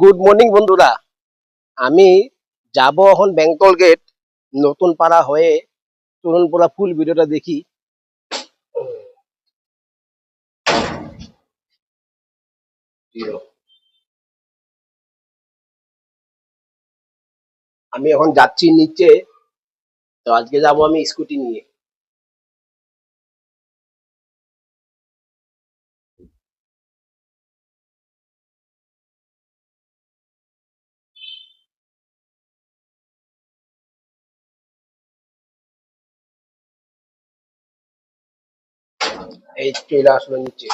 Good morning বন্ধুরা। আমি যাব এখন বেঙ্গল গেট নতুন পাড়া হয়ে তরুণপুরা ফুল ভিডিওটা দেখি। আমি এখন যাচ্ছি নিচে, তো আজকে যাব আমি স্কুটি নিয়ে। এই চলে আসলো নিচে।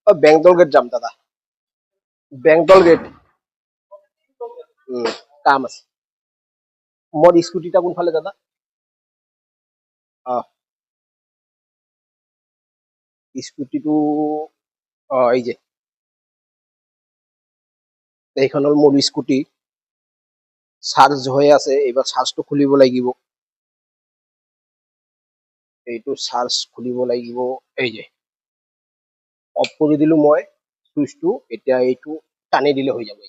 বেঙ্গল গেট যাম দাদা, বেঙ্গল গেট। কাম আছে। মোর স্কুটিটা কোনফালে দাদা? স্কুটিটো এই যে এইখন হল মোৰ স্কুটি। চাৰ্জ হৈ আছে, এইবাৰ চাৰ্জটো খুলিব লাগিব। এইটো চাৰ্জ খুলিব লাগিব। এই যে অফ কৰি দিলো মই সুইচটো, এতিয়া এইটো টানি দিলে হৈ যাব।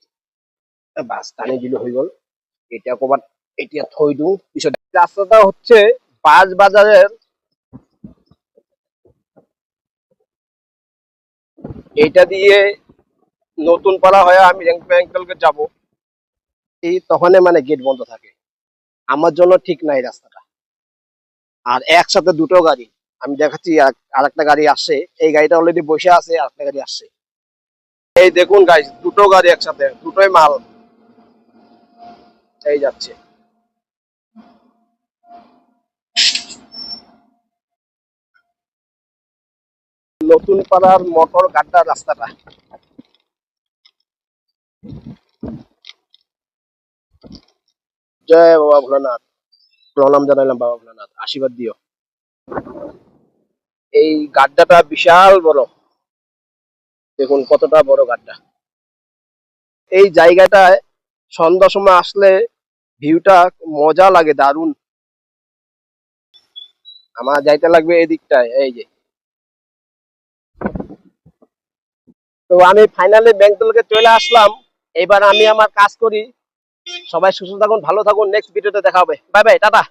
বাস টানি দিলে হৈ গল। এটা কবাত এতিয়া থৈ দিও, পিছত রাস্তাটা হচ্ছে বাজ বাজারের এইটা দিয়ে নতুন পাড়া হয়ে আমি বেঙ্গলকে যাব। এই তখন মানে গেট বন্ধ থাকে, আমার জন্য ঠিক নাই রাস্তাটা। আর একসাথে দুটো গাড়ি আমি দেখাচ্ছি, আরেকটা গাড়ি আসছে, এই গাড়িটা অলরেডি বসে আছে, আরেকটা গাড়ি আসছে। এই দেখুন গাইস, দুটো গাড়ি একসাথে, দুটোই মাল এই যাচ্ছে। নতুন পাড়ার মোটর গাড্ডা রাস্তাটা। জয় বাবা ভোলানাথ, প্রণাম জানাইলাম বাবা ভোলানাথ, আশীর্বাদ দিও। এই গাড্ডাটা বিশাল বড়, দেখুন কতটা বড় গাড্ডা। এই জায়গাটায় সন্ধ্যার সময় আসলে ভিউটা মজা লাগে, দারুণ। আমার যাইতে লাগবে এদিকটায়, এই যে। তো আমি ফাইনালি বেঙ্গলকে চলে আসলাম। এবার আমি আমার কাজ করি। সবাই সুস্থ থাকুন, ভালো থাকুন, নেক্সট ভিডিওতে দেখা হবে। Bye bye, tata.